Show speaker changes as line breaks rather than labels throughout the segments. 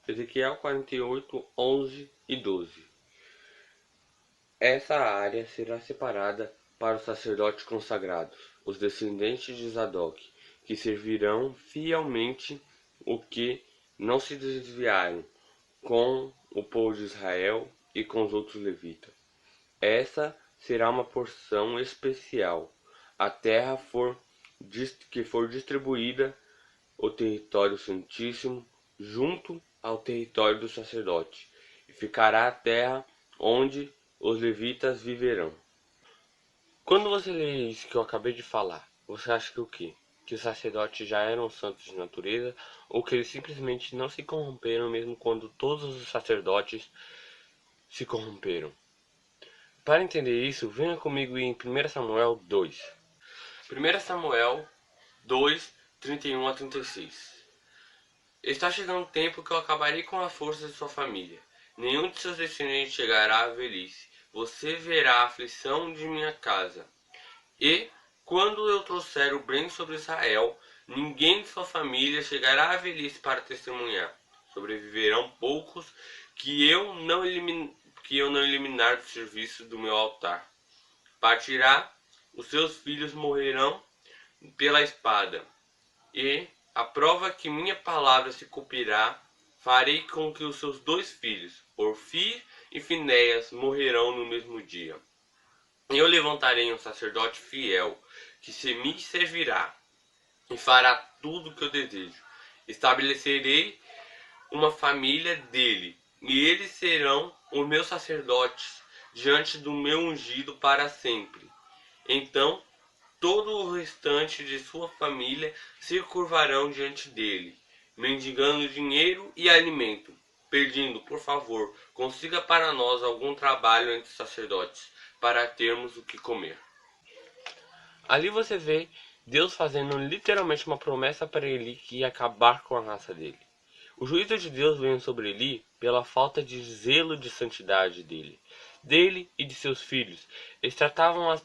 Ezequiel 48, 11 e 12. Essa área será separada para os sacerdotes consagrados, os descendentes de Zadok, que servirão fielmente o que não se desviaram com o povo de Israel e com os outros levitas. Essa será uma porção especial. A terra que for distribuída, o território santíssimo, junto ao território do sacerdote, e ficará a terra onde os levitas viverão. Quando você lê isso que eu acabei de falar, você acha que o quê? Que os sacerdotes já eram santos de natureza, ou que eles simplesmente não se corromperam mesmo quando todos os sacerdotes se corromperam? Para entender isso, venha comigo em 1 Samuel 2. 1 Samuel 2, 31 a 36. Está chegando o tempo que eu acabarei com a força de sua família. Nenhum de seus descendentes chegará à velhice. Você verá a aflição de minha casa. E, quando eu trouxer o bem sobre Israel, ninguém de sua família chegará à velhice para testemunhar. Sobreviverão poucos que eu não eliminar do serviço do meu altar. Partirá, os seus filhos morrerão pela espada. E, a prova que minha palavra se cumprirá, farei com que os seus 2 filhos, Orfi e Finéias, morrerão no mesmo dia. Eu levantarei um sacerdote fiel, que se me servirá, e fará tudo o que eu desejo. Estabelecerei uma família dele, e eles serão os meus sacerdotes diante do meu ungido para sempre. Então todo o restante de sua família se curvarão diante dele, mendigando dinheiro e alimento, pedindo, por favor, consiga para nós algum trabalho entre os sacerdotes, para termos o que comer. Ali você vê Deus fazendo literalmente uma promessa para Eli que ia acabar com a raça dele. O juízo de Deus veio sobre Eli pela falta de zelo de santidade dele e de seus filhos. Eles tratavam as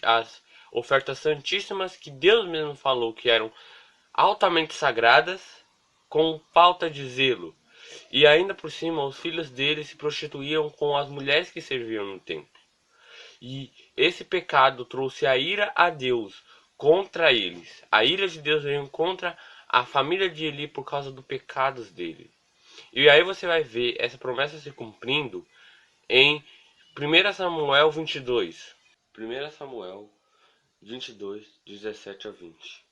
as ofertas santíssimas que Deus mesmo falou que eram altamente sagradas com falta de zelo. E ainda por cima, os filhos dele se prostituíam com as mulheres que serviam no templo. E esse pecado trouxe a ira a Deus contra eles. A ira de Deus veio contra a família de Eli por causa dos pecados dele. E aí você vai ver essa promessa se cumprindo em 1 Samuel 22. 1 Samuel 22, 17 a 20.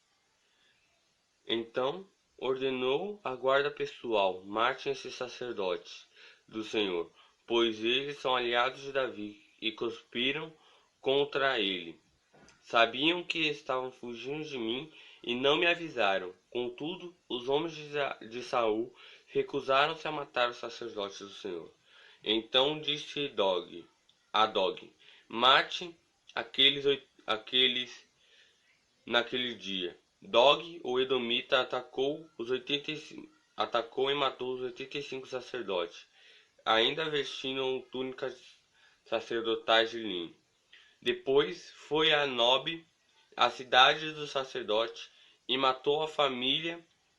Então ordenou a guarda pessoal: matem esses sacerdotes do Senhor, pois eles são aliados de Davi e conspiram contra ele. Sabiam que estavam fugindo de mim e não me avisaram. Contudo, os homens de Saul recusaram-se a matar os sacerdotes do Senhor. Então disse a Dog: mate aqueles naquele dia. Dog, o edomita, atacou e matou os 85 sacerdotes, ainda vestindo túnicas sacerdotais de linho. Depois foi a Nob, a cidade dos sacerdotes, e matou a família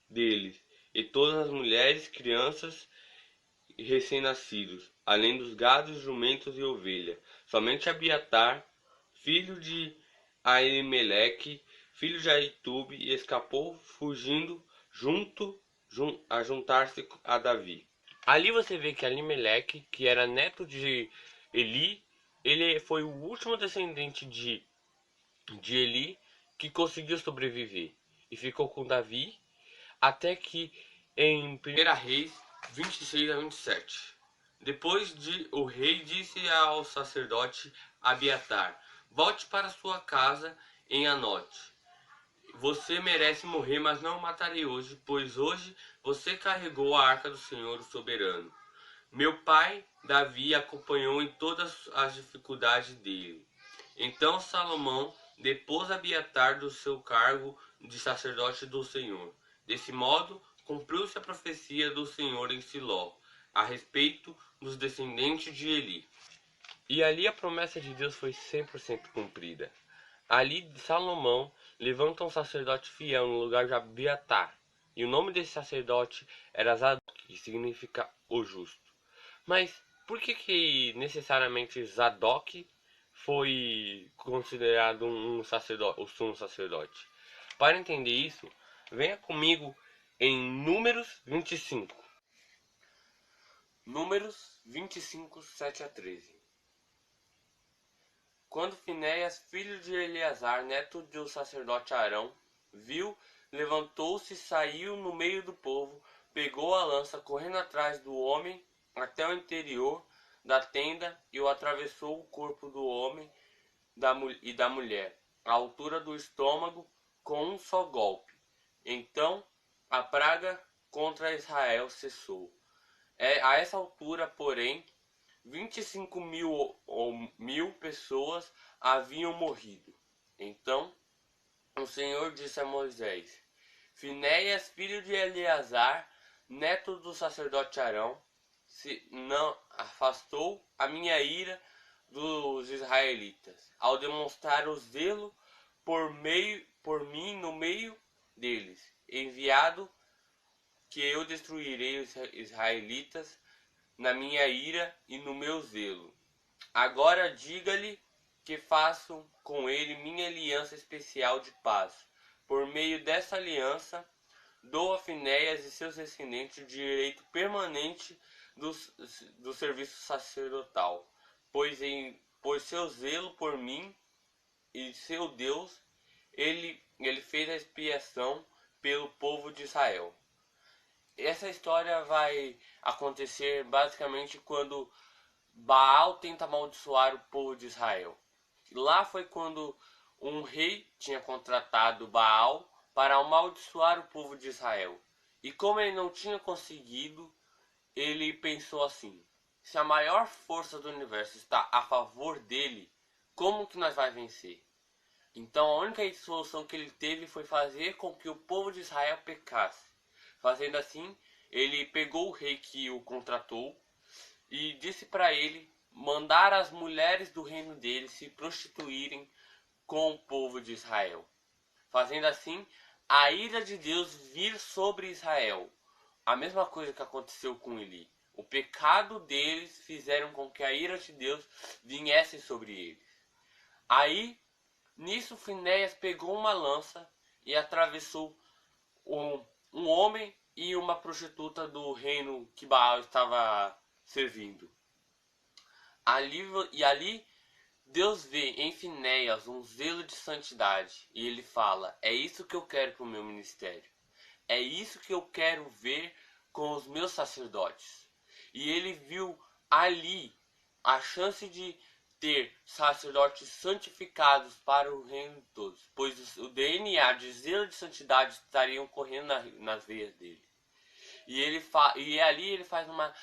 deles, e todas as mulheres, crianças e recém-nascidos, além dos gados, jumentos e ovelhas. Somente Abiatar, filho de Aimeleque, filho de Aitube, escapou, fugindo a juntar-se a Davi. Ali você vê que Alimeleque, que era neto de Eli, ele foi o último descendente de Eli que conseguiu sobreviver e ficou com Davi até que em 1 Reis 26 a 27. Depois o rei disse ao sacerdote Abiatar: volte para sua casa em Anote. Você merece morrer, mas não o matarei hoje, pois hoje você carregou a arca do Senhor, o soberano. Meu pai, Davi, acompanhou em todas as dificuldades dele. Então Salomão depôs Abiatar do seu cargo de sacerdote do Senhor. Desse modo, cumpriu-se a profecia do Senhor em Siló, a respeito dos descendentes de Eli. E ali a promessa de Deus foi 100% cumprida. Ali Salomão levanta um sacerdote fiel no lugar de Abiatar. E o nome desse sacerdote era Zadok. que significa o justo. Mas por que necessariamente Zadok foi considerado um sacerdote, o sumo sacerdote? Para entender isso, venha comigo em Números 25. Números 25, 7 a 13. Quando Finéias, filho de Eleazar, neto do sacerdote Arão, viu, levantou-se e saiu no meio do povo, pegou a lança, correndo atrás do homem até o interior da tenda e o atravessou o corpo do homem e da mulher, à altura do estômago, com um só golpe. Então a praga contra Israel cessou. A essa altura, porém, 25.000 pessoas haviam morrido. Então o Senhor disse a Moisés: Finéias, filho de Eleazar, neto do sacerdote Arão, se não afastou a minha ira dos israelitas, ao demonstrar o zelo por mim no meio deles, enviado que eu destruirei os israelitas na minha ira e no meu zelo. Agora diga-lhe que faço com ele minha aliança especial de paz. Por meio dessa aliança, dou a Finéias e seus descendentes o direito permanente do serviço sacerdotal, pois seu zelo por mim e seu Deus, ele fez a expiação pelo povo de Israel. Essa história vai acontecer basicamente quando Baal tenta amaldiçoar o povo de Israel. Lá foi quando um rei tinha contratado Baal para amaldiçoar o povo de Israel. E como ele não tinha conseguido, ele pensou assim: se a maior força do universo está a favor dele, como que nós vamos vencer? Então a única solução que ele teve foi fazer com que o povo de Israel pecasse. Fazendo assim, ele pegou o rei que o contratou e disse para ele mandar as mulheres do reino dele se prostituírem com o povo de Israel. Fazendo assim, a ira de Deus vir sobre Israel. A mesma coisa que aconteceu com Eli. O pecado deles fizeram com que a ira de Deus viesse sobre eles. Aí, nisso, Finéias pegou uma lança e atravessou um homem e uma prostituta do reino que Baal estava servindo. Ali Deus vê em Finéias um zelo de santidade e ele fala: é isso que eu quero para o meu ministério. É isso que eu quero ver com os meus sacerdotes. E ele viu ali a chance de ter sacerdotes santificados para o reino de todos, pois o DNA de zelo de santidade estariam correndo nas veias dele. E ali ele faz uma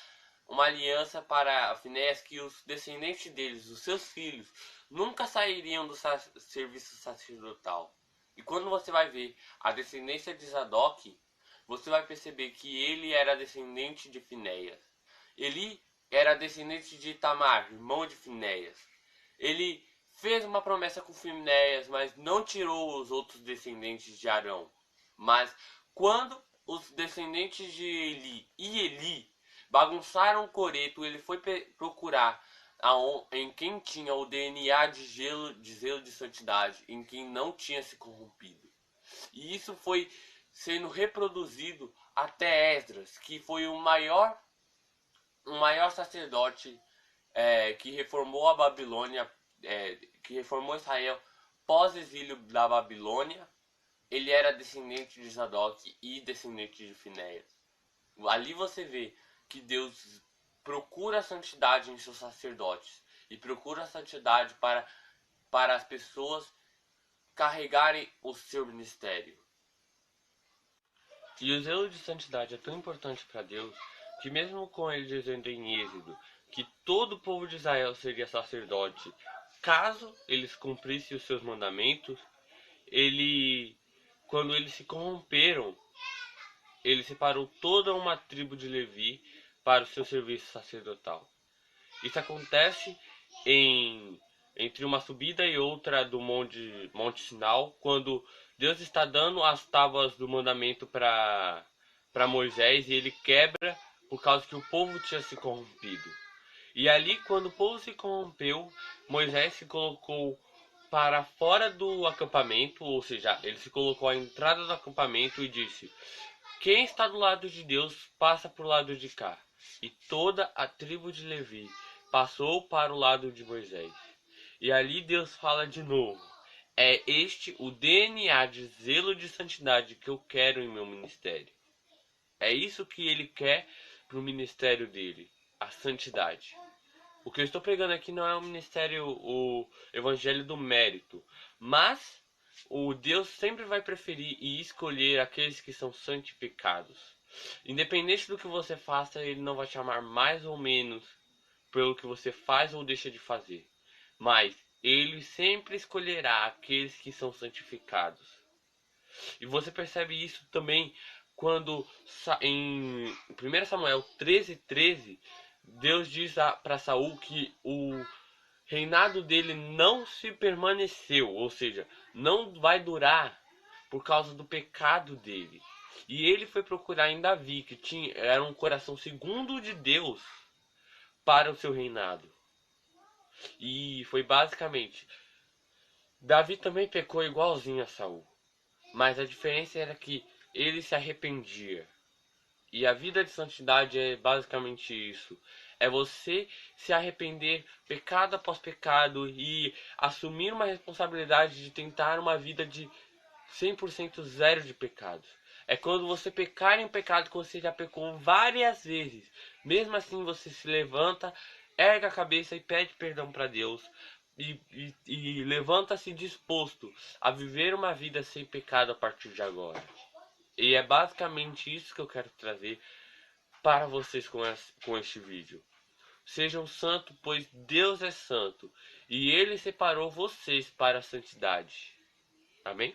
aliança para Finéias que os descendentes deles, os seus filhos, nunca sairiam do serviço sacerdotal. E quando você vai ver a descendência de Zadok, você vai perceber que ele era descendente de Finéias. Ele era descendente de Itamar, irmão de Finéias. Ele fez uma promessa com Finéias, mas não tirou os outros descendentes de Arão. Mas quando os descendentes de Eli bagunçaram o coreto, ele foi procurar em quem tinha o DNA de zelo de santidade, em quem não tinha se corrompido. E isso foi sendo reproduzido até Esdras, que foi o maior sacerdote que reformou a Babilônia, que reformou Israel pós-exílio da Babilônia. Ele era descendente de Zadok e descendente de Finéias. Ali você vê que Deus procura a santidade em seus sacerdotes e procura a santidade para as pessoas carregarem o seu ministério. E o zelo de santidade é tão importante para Deus que mesmo com ele dizendo em Êxodo que todo o povo de Israel seria sacerdote caso eles cumprissem os seus mandamentos, quando eles se corromperam, ele separou toda uma tribo de Levi para o seu serviço sacerdotal. Isso acontece entre uma subida e outra do Monte Sinai, quando Deus está dando as tábuas do mandamento para Moisés e ele quebra por causa que o povo tinha se corrompido. E ali, quando o povo se corrompeu, Moisés se colocou para fora do acampamento, ou seja, ele se colocou à entrada do acampamento e disse: quem está do lado de Deus, passa para o lado de cá. E toda a tribo de Levi passou para o lado de Moisés. E ali Deus fala de novo: é este o DNA de zelo de santidade que eu quero em meu ministério. É isso que ele quer para o ministério dele, a santidade. O que eu estou pregando aqui não é o ministério, o evangelho do mérito, mas o Deus sempre vai preferir e escolher aqueles que são santificados. Independente do que você faça, ele não vai te amar mais ou menos pelo que você faz ou deixa de fazer, mas ele sempre escolherá aqueles que são santificados. E você percebe isso também quando em 1 Samuel 13:13, Deus diz para Saul que o reinado dele não se permaneceu, ou seja, não vai durar por causa do pecado dele. E ele foi procurar em Davi, que era um coração segundo de Deus para o seu reinado. E foi basicamente, Davi também pecou igualzinho a Saul, mas a diferença era que ele se arrependia. E a vida de santidade é basicamente isso. É você se arrepender pecado após pecado e assumir uma responsabilidade de tentar uma vida de 100% zero de pecados. É quando você pecar em um pecado que você já pecou várias vezes. Mesmo assim você se levanta, erga a cabeça e pede perdão para Deus. E levanta-se disposto a viver uma vida sem pecado a partir de agora. E é basicamente isso que eu quero trazer para vocês com este vídeo. Sejam santos, pois Deus é santo, e Ele separou vocês para a santidade. Amém?